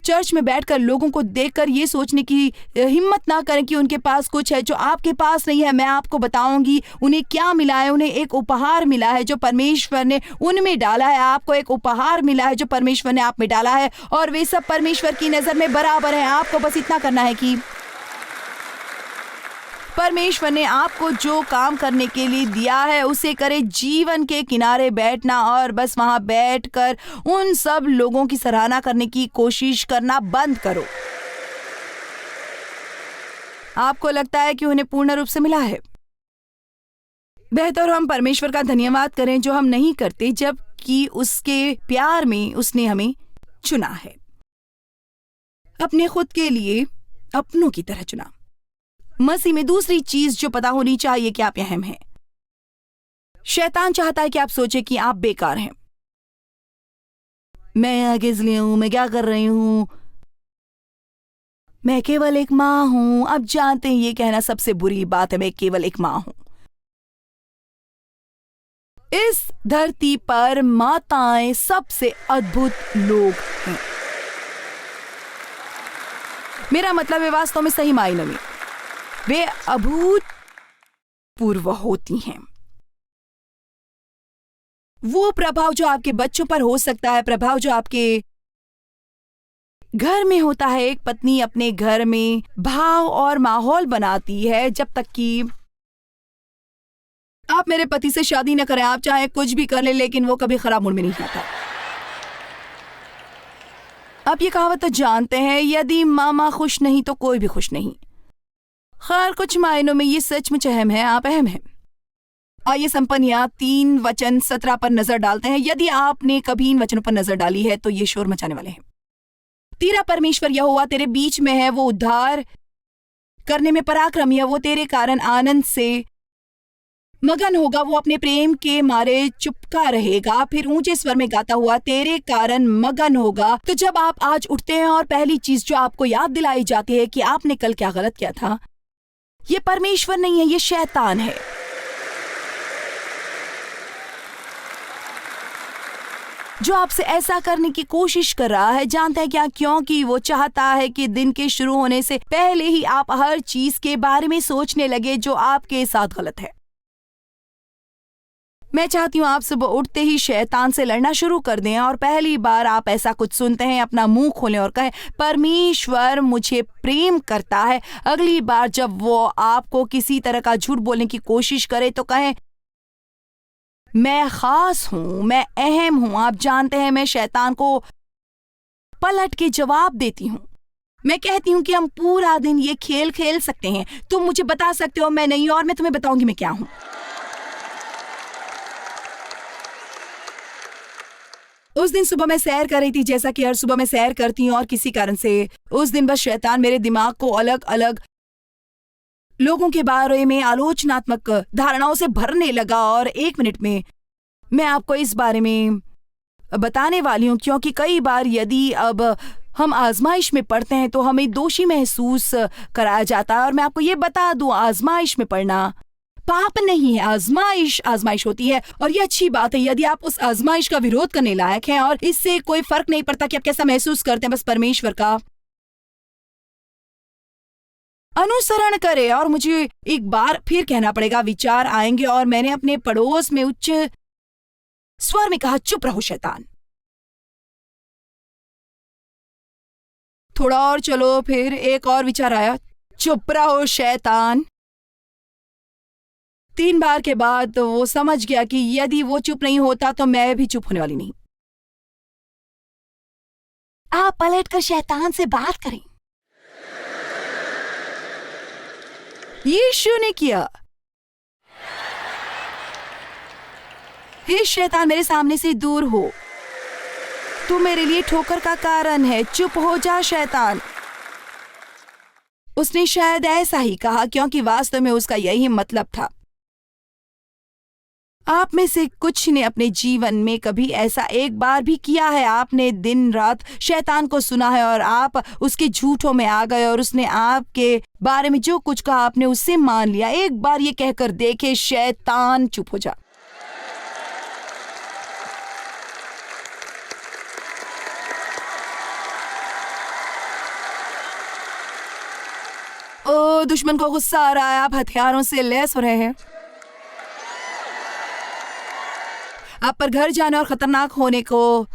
S2: चर्च में बैठकर लोगों को देखकर ये सोचने की हिम्मत ना करें कि उनके पास कुछ है जो आपके पास नहीं है। मैं आपको बताऊंगी उन्हें क्या मिला है। उन्हें एक उपहार मिला है जो परमेश्वर ने उनमें डाला है। आपको एक उपहार मिला है जो परमेश्वर ने आप में डाला है, और वे सब परमेश्वर की नजर में बराबर हैं। आपको बस इतना करना है कि परमेश्वर ने आपको जो काम करने के लिए दिया है उसे करे। जीवन के किनारे बैठना और बस वहां बैठकर उन सब लोगों की सराहना करने की कोशिश करना बंद करो। आपको लगता है कि उन्हें पूर्ण रूप से मिला है। बेहतर हम परमेश्वर का धन्यवाद करें जो हम नहीं करते, जबकि उसके प्यार में उसने हमें चुना है, अपने खुद के लिए अपनों की तरह चुना। मसीह में दूसरी चीज जो पता होनी चाहिए कि आप अहम हैं। शैतान चाहता है कि आप सोचें कि आप बेकार हैं। मैं यहाँ किस लिए हूं, मैं क्या कर रही हूं, मैं केवल एक माँ हूं। आप जानते हैं ये कहना सबसे बुरी बात है, मैं केवल एक माँ हूं। इस धरती पर माताएं सबसे अद्भुत लोग हैं। मेरा मतलब है वास्तव में सही मायने में वे अभूतपूर्व होती हैं। वो प्रभाव जो आपके बच्चों पर हो सकता है, प्रभाव जो आपके घर में होता है। एक पत्नी अपने घर में भाव और माहौल बनाती है। जब तक कि आप मेरे पति से शादी न करें, आप चाहे कुछ भी कर ले, लेकिन वो कभी खराब मूड में नहीं आता। आप ये कहावत तो जानते हैं, यदि मामा खुश नहीं तो कोई भी खुश नहीं। खैर, कुछ मायनों में ये सचमुच अहम है। आप अहम हैं। आइए संपन्या 3:17 पर नजर डालते हैं। यदि आपने कभी इन वचनों पर नजर डाली है तो ये शोर मचाने वाले हैं। तेरा परमेश्वर यहोवा तेरे बीच में है, वो उद्धार करने में पराक्रमी है। वो तेरे कारण आनंद से मगन होगा, वो अपने प्रेम के मारे चुपका रहेगा, फिर ऊंचे स्वर में गाता हुआ तेरे कारण मगन होगा। तो जब आप आज उठते हैं और पहली चीज जो आपको याद दिलाई जाती है कि आपने कल क्या गलत किया था, ये परमेश्वर नहीं है, ये शैतान है। जो आपसे ऐसा करने की कोशिश कर रहा है। जानते हैं क्या? क्योंकि वो चाहता है कि दिन के शुरू होने से पहले ही आप हर चीज के बारे में सोचने लगे जो आपके साथ गलत है। मैं चाहती हूँ आप सुबह उठते ही शैतान से लड़ना शुरू कर दें, और पहली बार आप ऐसा कुछ सुनते हैं अपना मुंह खोलें और कहें, परमेश्वर मुझे प्रेम करता है। अगली बार जब वो आपको किसी तरह का झूठ बोलने की कोशिश करे तो कहें, मैं खास हूं, मैं अहम हूं। आप जानते हैं मैं शैतान को पलट के जवाब देती हूं। मैं कहती हूं कि हम पूरा दिन ये खेल खेल सकते हैं, तुम मुझे बता सकते हो मैं नहीं, और मैं तुम्हें बताऊंगी मैं क्या हूं। उस दिन सुबह मैं सैर कर रही थी, जैसा कि हर सुबह मैं सैर करती हूँ, और किसी कारण से उस दिन बस शैतान मेरे दिमाग को अलग अलग लोगों के बारे में आलोचनात्मक धारणाओं से भरने लगा। और 1 मिनट में मैं आपको इस बारे में बताने वाली हूँ, क्योंकि कई बार यदि अब हम आजमाइश में पढ़ते हैं तो हमें दोषी महसूस कराया जाता है। और मैं आपको ये बता दूं, आजमाइश में पढ़ना पाप नहीं है, आजमाइश होती है, और ये अच्छी बात है। यदि आप उस आजमाइश का विरोध करने लायक हैं और इससे कोई फर्क नहीं पड़ता कि आप कैसा महसूस करते हैं, बस परमेश्वर का अनुसरण करें। और मुझे एक बार फिर कहना पड़ेगा, विचार आएंगे, और मैंने अपने पड़ोस में उच्च स्वर में कहा, चुप रहो शैतान। थोड़ा और चलो, फिर एक और विचार आया, चुप रहो शैतान। 3 बार के बाद तो वो समझ गया कि यदि वो चुप नहीं होता तो मैं भी चुप होने वाली नहीं। आप पलटकर शैतान से बात करें। यीशु ने किया। हे शैतान, मेरे सामने से दूर हो, तू मेरे लिए ठोकर का कारण है, चुप हो जा शैतान। उसने शायद ऐसा ही कहा क्योंकि वास्तव में उसका यही मतलब था। आप में से कुछ ने अपने जीवन में कभी ऐसा एक बार भी किया है? आपने दिन रात शैतान को सुना है और आप उसके झूठों में आ गए और उसने आपके बारे में जो कुछ कहा आपने उससे मान लिया। एक बार ये कहकर देखे, शैतान चुप हो जा। ओ, दुश्मन को गुस्सा आ रहा है, आप हथियारों से लैस हो रहे हैं। आप पर घर जाने और खतरनाक होने को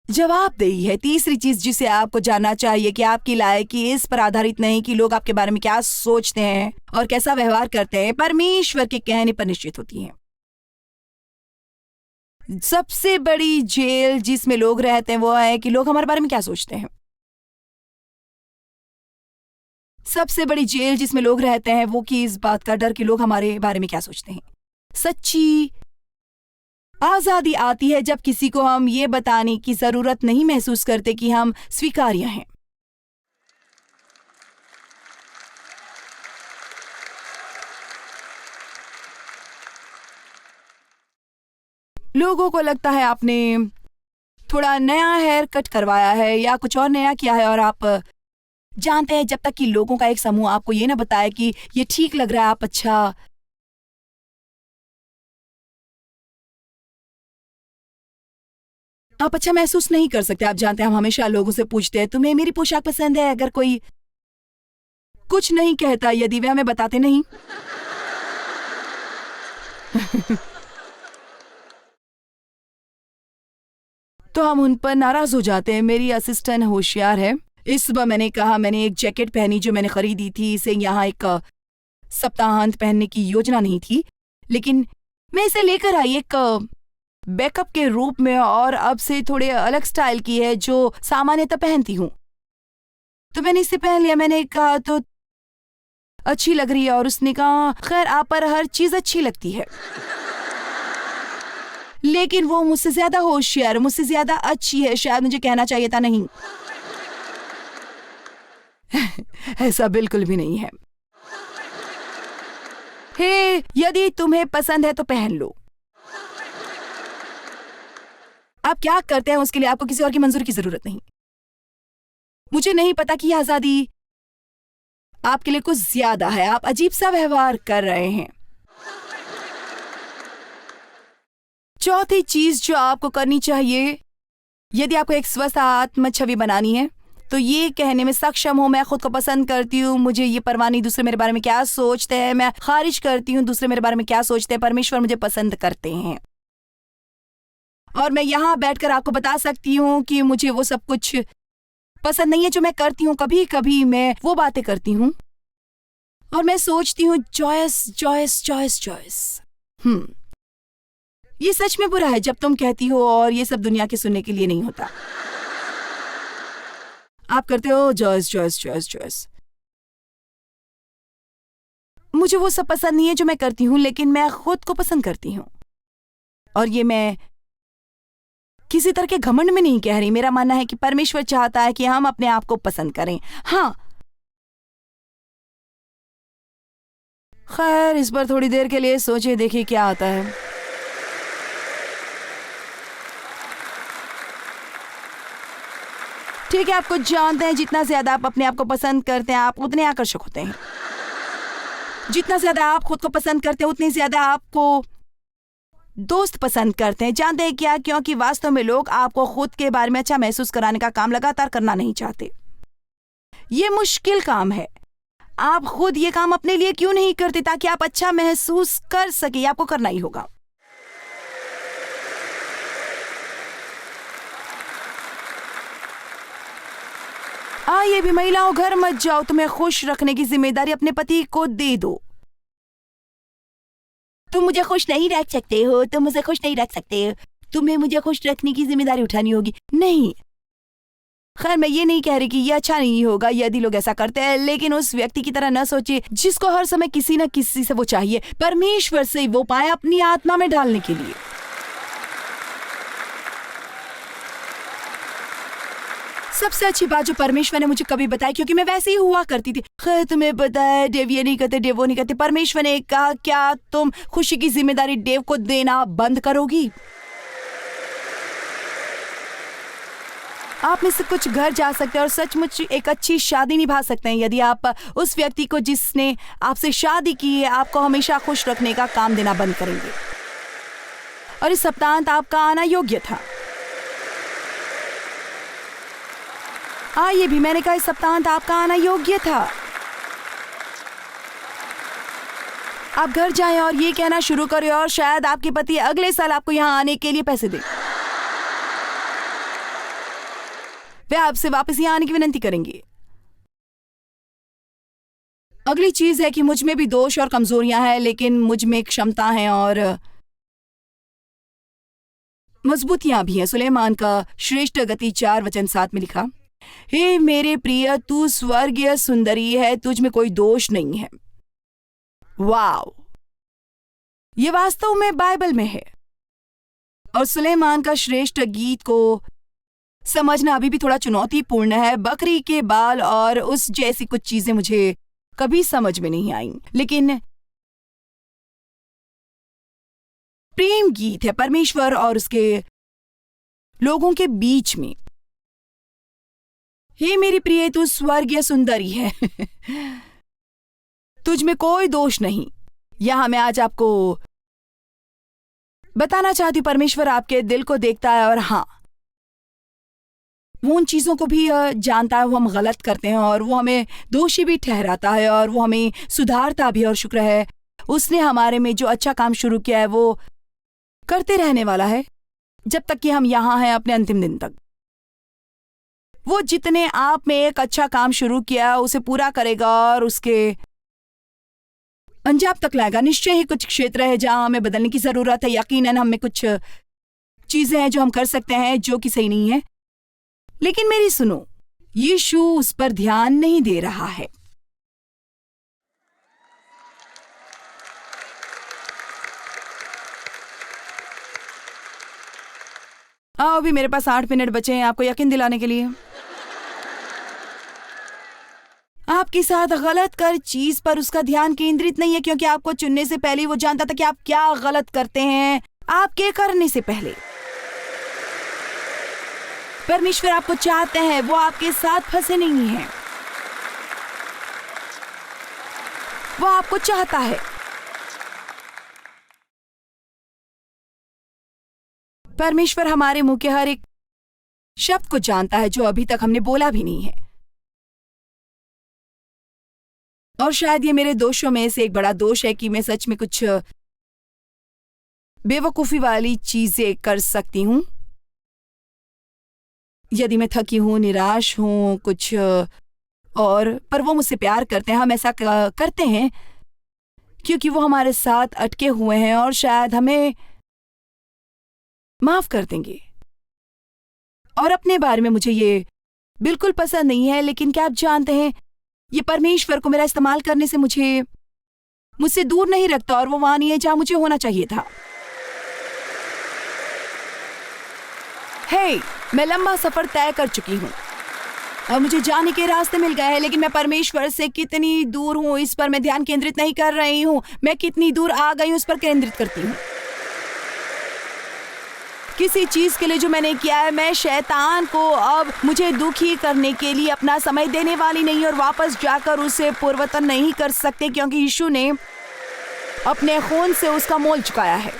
S2: जवाबदेही है। तीसरी चीज जिसे आपको जानना चाहिए कि आपकी लायकी इस पर आधारित नहीं कि लोग आपके बारे में क्या सोचते हैं और कैसा व्यवहार करते हैं, परमेश्वर के कहने पर निश्चित होती है। सबसे बड़ी जेल जिसमें लोग रहते हैं वो है कि लोग हमारे बारे में क्या सोचते हैं। सबसे बड़ी जेल जिसमें लोग रहते हैं वो कि इस बात का डर कि लोग हमारे बारे में क्या सोचते हैं। सच्ची आजादी आती है जब किसी को हम ये बताने की जरूरत नहीं महसूस करते कि हम स्वीकार्य हैं। लोगों को लगता है आपने थोड़ा नया हेयर कट करवाया है या कुछ और नया किया है और आप जानते हैं जब तक कि लोगों का एक समूह आपको ये ना बताए कि ये ठीक लग रहा है, आप अच्छा महसूस नहीं कर सकते। आप जानते हैं हम हमेशा लोगों से पूछते हैं तुम्हें मेरी पोशाक पसंद है। अगर कोई कुछ नहीं कहता, यदि वे हमें बताते नहीं तो हम उन पर नाराज हो जाते हैं। मेरी असिस्टेंट होशियार है। इस सुबह मैंने कहा, मैंने एक जैकेट पहनी जो मैंने खरीदी थी। इसे यहाँ एक सप्ताहांत पहनने की योजना नहीं थी, लेकिन मैं इसे लेकर आई एक बैकअप के रूप में और अब से थोड़े अलग स्टाइल की है जो सामान्यतः पहनती हूँ। तो मैंने इसे पहन लिया। मैंने कहा तो अच्छी लग रही है और उसने कहा खैर आप पर हर चीज अच्छी लगती है। लेकिन वो मुझसे ज्यादा होशियार, मुझसे ज्यादा अच्छी है। शायद मुझे कहना चाहिए था नहीं। ऐसा बिल्कुल भी नहीं है। हे, यदि तुम्हें पसंद है तो पहन लो। आप क्या करते हैं उसके लिए आपको किसी और की मंजूरी की जरूरत नहीं। मुझे नहीं पता कि यह आजादी आपके लिए कुछ ज्यादा है। आप अजीब सा व्यवहार कर रहे हैं। चौथी चीज जो आपको करनी चाहिए, यदि आपको एक स्वस्थ आत्म छवि बनानी है तो ये कहने में सक्षम हो, मैं खुद को पसंद करती हूँ, मुझे ये परवाह नहीं दूसरे मेरे बारे में क्या सोचते हैं, मैं खारिज करती हूँ दूसरे मेरे बारे में क्या सोचते हैं, परमेश्वर मुझे पसंद करते हैं। और मैं यहाँ बैठकर आपको बता सकती हूँ कि मुझे वो सब कुछ पसंद नहीं है जो मैं करती हूँ। कभी कभी मैं वो बातें करती हूँ और मैं सोचती हूँ जॉयस जॉयस जॉयस जॉयस। ये सच में बुरा है जब तुम कहती हो, और ये सब दुनिया के सुनने के लिए नहीं होता। आप करते हो जॉयस जॉयस जॉयस जॉयस। मुझे वो सब पसंद नहीं है जो मैं करती हूँ, लेकिन मैं खुद को पसंद करती हूँ। और ये मैं किसी तरह के घमंड में नहीं कह रही। मेरा मानना है कि परमेश्वर चाहता है कि हम अपने आप को पसंद करें। हाँ, खैर इस पर थोड़ी देर के लिए सोचे, देखिए क्या आता है। ठीक है, आप कुछ जानते हैं, जितना ज्यादा आप अपने आप को पसंद करते हैं आप उतने आकर्षक होते हैं। जितना ज्यादा आप खुद को पसंद करते हैं उतनी ज्यादा आपको दोस्त पसंद करते हैं। जानते हैं क्या? क्योंकि वास्तव में लोग आपको खुद के बारे में अच्छा महसूस कराने का काम लगातार करना नहीं चाहते। ये मुश्किल काम है। आप खुद ये काम अपने लिए क्यों नहीं करते ताकि आप अच्छा महसूस कर सके? आपको करना ही होगा। ये भी महिलाओं, घर मत जाओ, तुम्हें खुश रखने की जिम्मेदारी अपने पति को दे दो। तुम मुझे खुश नहीं रख सकते हो, तुम मुझे खुश नहीं रख सकते हो, तुम्हें मुझे खुश रखने की जिम्मेदारी उठानी होगी। नहीं, खैर मैं ये नहीं कह रही कि ये अच्छा नहीं होगा यदि लोग ऐसा करते हैं, लेकिन उस व्यक्ति की तरह न सोचिए जिसको हर समय किसी न किसी से वो चाहिए। परमेश्वर से वो पाए अपनी आत्मा में डालने के लिए। सबसे अच्छी बात जो परमेश्वर ने मुझे कभी बताई, क्योंकि मैं वैसे ही हुआ करती थी। खैर तुम्हें पता है डेव ये नहीं करते, डेव वो नहीं करते। परमेश्वर ने कहा क्या तुम खुशी की जिम्मेदारी डेव को देना बंद करोगी? आप में से कुछ घर जा सकते हैं और सचमुच एक अच्छी शादी निभा सकते हैं यदि आप उस व्यक्ति को जिसने आपसे शादी की है आपको हमेशा खुश रखने का काम देना बंद करेंगे। और इस सप्ताहांत आपका आना योग्य था। ये भी मैंने कहा इस सप्ताहांत आपका आना योग्य था। आप घर जाएं और ये कहना शुरू करें और शायद आपके पति अगले साल आपको यहाँ आने के लिए पैसे दें। वे आपसे वापस यहाँ आने की विनती करेंगे। अगली चीज है कि मुझ में भी दोष और कमजोरियां हैं, लेकिन मुझ में क्षमता है और मजबूतियां भी हैं। सुलेमान का श्रेष्ठ गति 4:7 में लिखा, हे मेरे प्रिय तू स्वर्गीय सुंदरी है, तुझ में कोई दोष नहीं है। वाव, ये वास्तव में बाइबल में है। और सुलेमान का श्रेष्ठ गीत को समझना अभी भी थोड़ा चुनौतीपूर्ण है। बकरी के बाल और उस जैसी कुछ चीजें मुझे कभी समझ में नहीं आई, लेकिन प्रेम गीत है परमेश्वर और उसके लोगों के बीच में। हे मेरी प्रिय तू स्वर्गीय सुंदरी है तुझ में कोई दोष नहीं। यहां मैं आज आपको बताना चाहती हूं परमेश्वर आपके दिल को देखता है और हाँ, वो उन चीजों को भी जानता है वो हम गलत करते हैं और वो हमें दोषी भी ठहराता है और वो हमें सुधारता भी। और शुक्र है उसने हमारे में जो अच्छा काम शुरू किया है वो करते रहने वाला है जब तक कि हम यहाँ हैं, अपने अंतिम दिन तक। वो जितने आप में एक अच्छा काम शुरू किया उसे पूरा करेगा और उसके अंजाम तक लाएगा। निश्चय ही कुछ क्षेत्र है जहां हमें बदलने की जरूरत है। यकीनन हमें कुछ चीजें हैं जो हम कर सकते हैं जो कि सही नहीं है, लेकिन मेरी सुनो, यीशु उस पर ध्यान नहीं दे रहा है। अभी मेरे पास 8 मिनट बचे हैं आपको यकीन दिलाने के लिए। आपके साथ गलत कर चीज पर उसका ध्यान केंद्रित नहीं है, क्योंकि आपको चुनने से पहले वो जानता था कि आप क्या गलत करते हैं आपके करने से पहले। परमेश्वर आपको चाहते हैं, वो आपके साथ फंसे नहीं हैं। वो आपको चाहता है। परमेश्वर हमारे मुंह के हर एक शब्द को जानता है जो अभी तक हमने बोला भी नहीं है। और शायद ये मेरे दोषों में से एक बड़ा दोष है कि मैं सच में कुछ बेवकूफी वाली चीजें कर सकती हूं। यदि मैं थकी हूं, निराश हूं, कुछ और, पर वो मुझसे प्यार करते हैं। हम ऐसा करते हैं क्योंकि वो हमारे साथ अटके हुए हैं और शायद हमें माफ कर देंगे। और अपने बारे में मुझे ये बिल्कुल पसंद नहीं है, लेकिन क्या आप जानते हैं ये परमेश्वर को मेरा इस्तेमाल करने से मुझसे दूर नहीं रखता और वो वहां नहीं है जहां मुझे होना चाहिए था। हे, मैं लंबा सफर तय कर चुकी हूँ और मुझे जाने के रास्ते मिल गए हैं, लेकिन मैं परमेश्वर से कितनी दूर हूँ इस पर मैं ध्यान केंद्रित नहीं कर रही हूँ। मैं कितनी दूर आ गई हूँ उस पर केंद्रित करती हूँ। किसी चीज के लिए जो मैंने किया है, मैं शैतान को अब मुझे दुखी करने के लिए अपना समय देने वाली नहीं और वापस जाकर उसे पूर्वतन नहीं कर सकते, क्योंकि यीशु ने अपने खून से उसका मोल चुकाया है।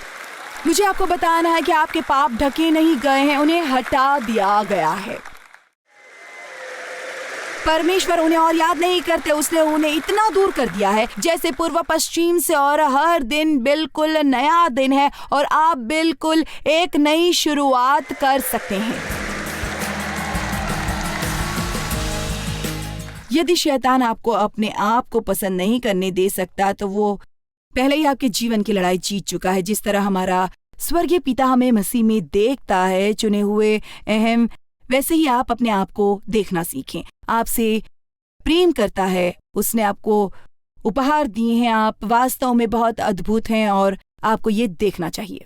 S2: मुझे आपको बताना है कि आपके पाप ढके नहीं गए हैं, उन्हें हटा दिया गया है। परमेश्वर उन्हें और याद नहीं करते, उसने उन्हें इतना दूर कर दिया है जैसे पूर्व पश्चिम से, और हर दिन बिल्कुल नया दिन है और आप बिल्कुल एक नई शुरुआत कर सकते हैं। यदि शैतान आपको अपने आप को पसंद नहीं करने दे सकता तो वो पहले ही आपके जीवन की लड़ाई जीत चुका है। जिस तरह हमारा स्वर्गीय पिता हमें मसीह में देखता है, चुने हुए अहम, वैसे ही आप अपने आप को देखना सीखें। आपसे प्रेम करता है, उसने आपको उपहार दिए हैं, आप वास्तव में बहुत अद्भुत हैं और आपको ये देखना चाहिए।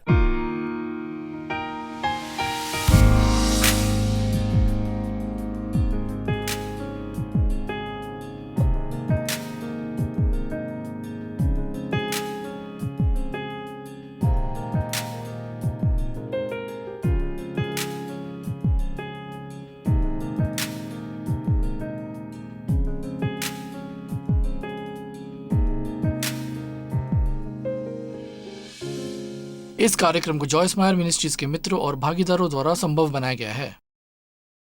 S1: इस कार्यक्रम को जॉयस मायर मिनिस्ट्रीज के मित्रों और भागीदारों द्वारा संभव बनाया गया है।